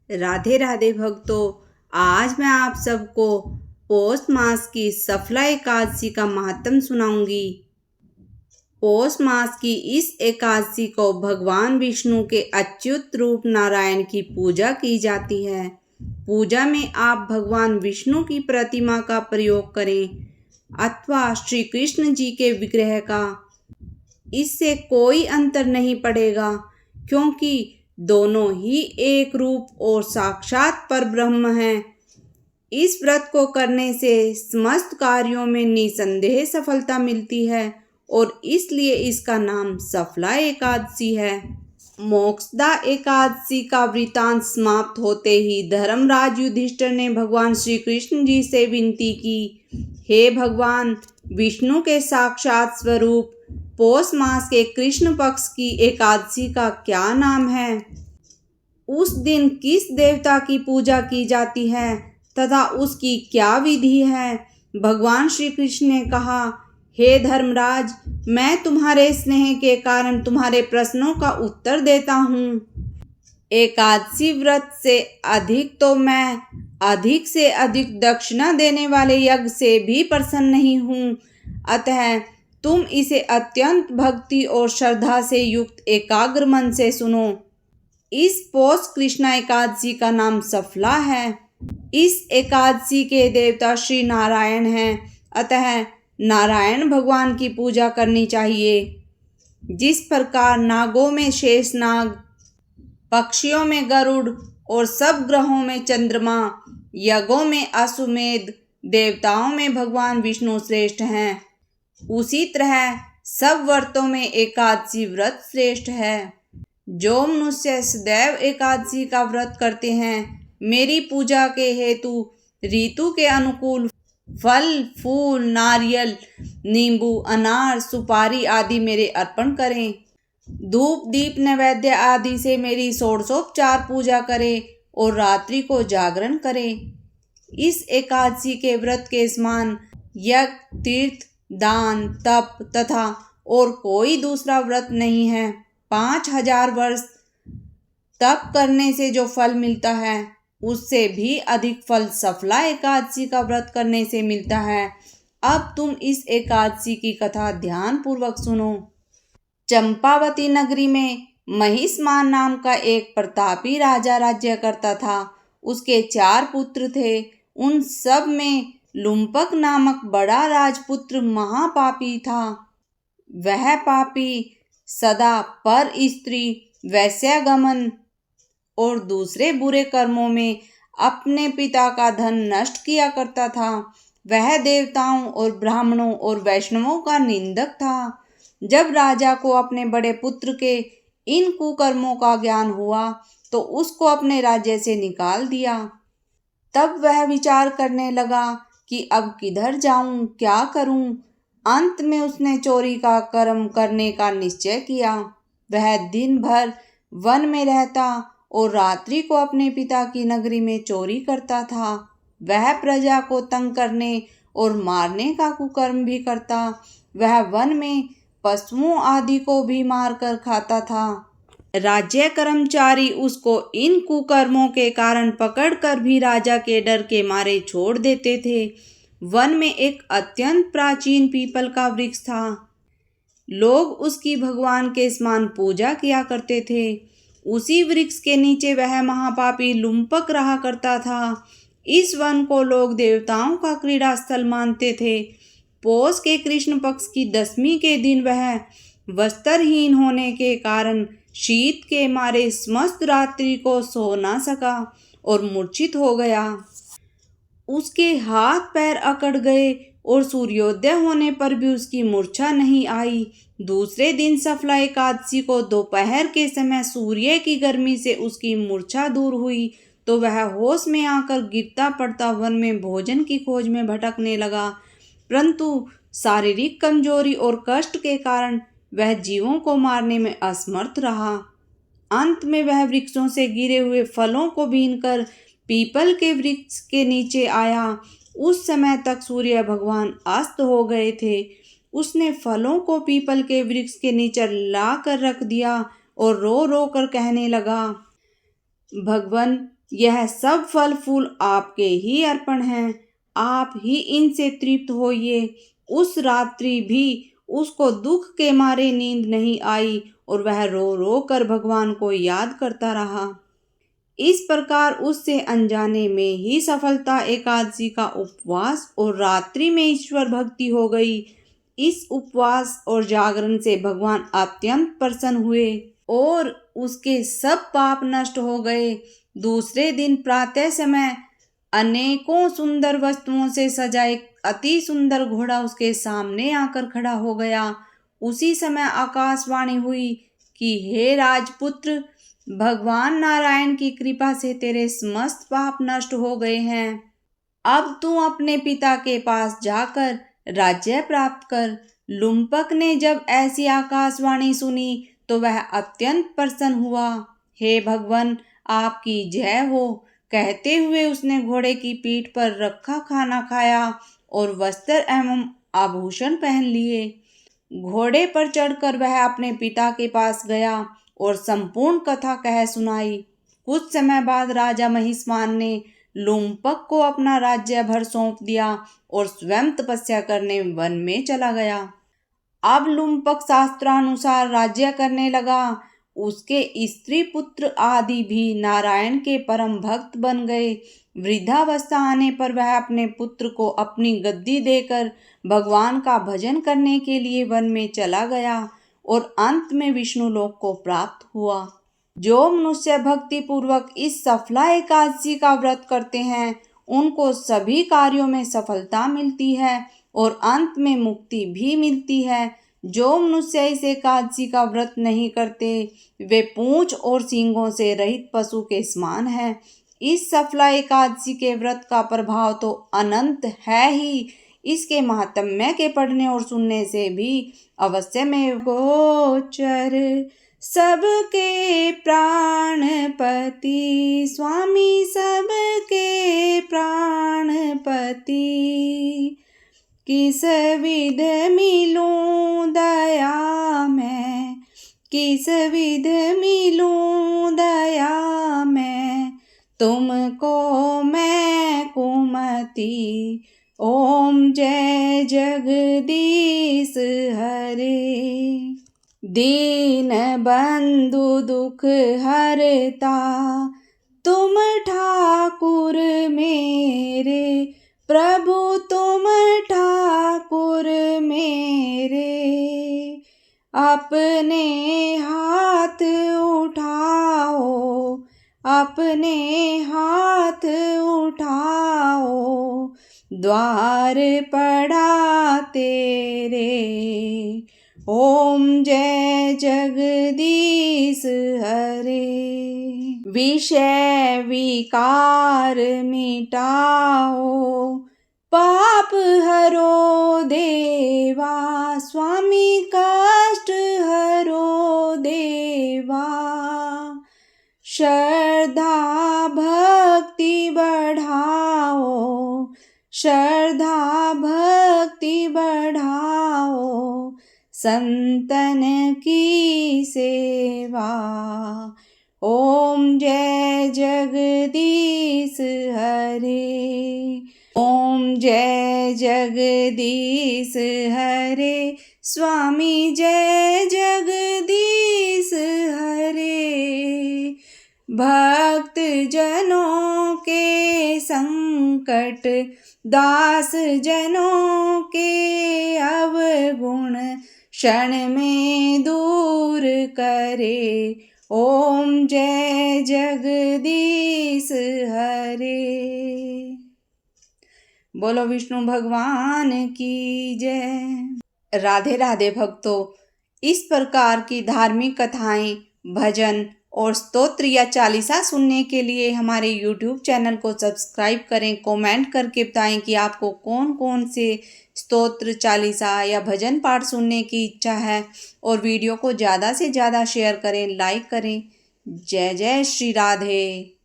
राधे राधे भक्तों। आज मैं आप सबको पौष मास की सफला एकादशी का महात्म सुनाऊंगी। पौष मास की इस एकादशी को भगवान विष्णु के अच्युत रूप नारायण की पूजा की जाती है। पूजा में आप भगवान विष्णु की प्रतिमा का प्रयोग करें अथवा श्री कृष्ण जी के विग्रह का। इससे कोई अंतर नहीं पड़ेगा, क्योंकि दोनों ही एक रूप और साक्षात परब्रह्म हैं। इस व्रत को करने से समस्त कार्यों में निसंदेह सफलता मिलती है और इसलिए इसका नाम सफला एकादशी है। मोक्षदा एकादशी का वृतांत समाप्त होते ही धर्मराज युधिष्ठिर ने भगवान श्री कृष्ण जी से विनती की, हे भगवान विष्णु के साक्षात स्वरूप, पौष मास के कृष्ण पक्ष की एकादशी का क्या नाम है? उस दिन किस देवता की पूजा की जाती है तथा उसकी क्या विधि है? भगवान श्री कृष्ण ने कहा, हे धर्मराज, मैं तुम्हारे स्नेह के कारण तुम्हारे प्रश्नों का उत्तर देता हूँ। एकादशी व्रत से अधिक तो मैं अधिक से अधिक दक्षिणा देने वाले यज्ञ से भी प्रसन्न नहीं हूँ। अतः तुम इसे अत्यंत भक्ति और श्रद्धा से युक्त एकाग्र मन से सुनो। इस पौष कृष्णा एकादशी का नाम सफला है। इस एकादशी के देवता श्री नारायण हैं, अतः नारायण भगवान की पूजा करनी चाहिए। जिस प्रकार नागों में शेषनाग, पक्षियों में गरुड़ और सब ग्रहों में चंद्रमा, यज्ञों में अश्वमेध, देवताओं में भगवान विष्णु श्रेष्ठ हैं, उसी तरह सब व्रतों में एकादशी व्रत श्रेष्ठ है। जो मनुष्य सदैव एकादशी का व्रत करते हैं, मेरी पूजा के हेतु ऋतु के अनुकूल फल फूल, नारियल, नींबू, अनार, सुपारी आदि मेरे अर्पण करें। धूप दीप नैवेद्य आदि से मेरी षोडशोपचार पूजा करें और रात्रि को जागरण करें। इस एकादशी के व्रत के समान यज्ञ, तीर्थ, दान, तप तथा और कोई दूसरा व्रत नहीं है। 5000 वर्ष तप करने से जो फल मिलता है, उससे भी अधिक फल सफला एकादशी का व्रत करने से मिलता है। अब तुम इस एकादशी की कथा ध्यान पूर्वक सुनो। चंपावती नगरी में महिष्मान नाम का एक प्रतापी राजा राज्य करता था। उसके 4 पुत्र थे। उन सब में लुम्पक नामक बड़ा राजपुत्र महापापी था। वह पापी सदा पर स्त्री, वैश्यागमन और दूसरे बुरे कर्मों में अपने पिता का धन नष्ट किया करता था। वह देवताओं और ब्राह्मणों और वैष्णवों का निंदक था। जब राजा को अपने बड़े पुत्र के इन कुकर्मों का ज्ञान हुआ तो उसको अपने राज्य से निकाल दिया। तब वह विचार करने लगा कि अब किधर जाऊं, क्या करूं। अंत में उसने चोरी का कर्म करने का निश्चय किया। वह दिन भर वन में रहता और रात्रि को अपने पिता की नगरी में चोरी करता था। वह प्रजा को तंग करने और मारने का कुकर्म भी करता। वह वन में पशुओं आदि को भी मारकर खाता था। राज्य कर्मचारी उसको इन कुकर्मों के कारण पकड़कर भी राजा के डर के मारे छोड़ देते थे। वन में एक अत्यंत प्राचीन पीपल का वृक्ष था। लोग उसकी भगवान के समान पूजा किया करते थे। उसी वृक्ष के नीचे वह महापापी लुम्पक रहा करता था। इस वन को लोग देवताओं का क्रीड़ा स्थल मानते थे। पौष के कृष्ण पक्ष की 10वीं के दिन वह वस्त्रहीन होने के कारण शीत के मारे समस्त रात्रि को सो ना सका और मूर्छित हो गया। उसके हाथ पैर अकड़ गए और सूर्योदय होने पर भी उसकी मूर्छा नहीं आई। दूसरे दिन सफला एकादशी को दोपहर के समय सूर्य की गर्मी से उसकी मूर्छा दूर हुई तो वह होश में आकर गिरता पड़ता वन में भोजन की खोज में भटकने लगा, परंतु शारीरिक कमजोरी और कष्ट के कारण वह जीवों को मारने में असमर्थ रहा। अंत में वह वृक्षों से गिरे हुए फलों को बीनकर पीपल के वृक्ष के नीचे आया। उस समय तक सूर्य भगवान अस्त हो गए थे। उसने फलों को पीपल के वृक्ष के नीचे ला कर रख दिया और रो रो कर कहने लगा, भगवान यह सब फल फूल आपके ही अर्पण हैं, आप ही इनसे तृप्त होइए। उस रात्रि भी उसको दुख के मारे नींद नहीं आई और वह रो रो कर भगवान को याद करता रहा। इस प्रकार उससे अनजाने में ही सफलता एकादशी का उपवास और रात्रि में ईश्वर भक्ति हो गई। इस उपवास और जागरण से भगवान अत्यंत प्रसन्न हुए और उसके सब पाप नष्ट हो गए। दूसरे दिन प्रातः समय अनेकों सुंदर वस्तुओं से सजा एक अति सुंदर घोड़ा उसके सामने आकर खड़ा हो गया। उसी समय आकाशवाणी हुई कि हे राजपुत्र, भगवान नारायण की कृपा से तेरे समस्त पाप नष्ट हो गए हैं। अब तू अपने पिता के पास जाकर राज्य प्राप्त कर। लुम्पक ने जब ऐसी आकाशवाणी सुनी तो वह अत्यंत प्रसन्न हुआ। हे भगवान, आपकी जय हो कहते हुए उसने घोड़े की पीठ पर रखा खाना खाया और वस्त्र एवं आभूषण पहन लिए। घोड़े पर चढ़कर वह अपने पिता के पास गया और संपूर्ण कथा कह सुनाई। कुछ समय बाद राजा महिष्मान ने लुम्पक को अपना राज्य भर सौंप दिया और स्वयं तपस्या करने वन में चला गया। अब लुम्पक शास्त्रानुसार राज्य करने लगा। उसके स्त्री पुत्र आदि भी नारायण के परम भक्त बन गए। वृद्धावस्था आने पर वह अपने पुत्र को अपनी गद्दी देकर भगवान का भजन करने के लिए वन में चला गया और अंत में विष्णु लोक को प्राप्त हुआ। जो मनुष्य भक्ति पूर्वक इस सफला एकादशी का व्रत करते हैं उनको सभी कार्यों में सफलता मिलती है और अंत में मुक्ति भी मिलती है। जो मनुष्य इस एकादशी का व्रत नहीं करते वे पूंछ और सींगों से रहित पशु के समान है। इस सफला एकादशी के व्रत का प्रभाव तो अनंत है ही, इसके महात्म्य के पढ़ने और सुनने से भी अवश्य में गोचर। सबके प्राणपति स्वामी, सबके प्राणपति, किस विध मिलूं दया मैं, किस विध मिलूं दया मैं, तुमको मैं कुमति। ओम जय जगदीश हरे। दीन बंधु दुख हरता तुम ठाकुर मेरे, प्रभु तुम ठाकुर मेरे। अपने हाथ उठाओ, अपने हाथ उठाओ, द्वार पड़ा तेरे। ओम जय जगदीश हरे। विषय विकार मिटाओ, पाप हरो देवा, स्वामी कष्ट हरो देवा। श्रद्धा भक्ति बढ़ाओ, श्रद्धा भक्ति बढ़ाओ, संतन की सेवा। ओम जय जगदीश हरे। ओम जय जगदीश हरे। स्वामी जय जगदीश हरे। भक्त जनों के संकट, दास जनों के अवगुण, क्षण में दूर करे। ओम जय जगदीश हरे। बोलो विष्णु भगवान की जय। राधे राधे भक्तों, इस प्रकार की धार्मिक कथाएं, भजन और स्तोत्र या चालीसा सुनने के लिए हमारे YouTube चैनल को सब्सक्राइब करें। कमेंट करके बताएं कि आपको कौन कौन से स्तोत्र, चालीसा या भजन पाठ सुनने की इच्छा है और वीडियो को ज़्यादा से ज़्यादा शेयर करें, लाइक करें। जय जय श्री राधे।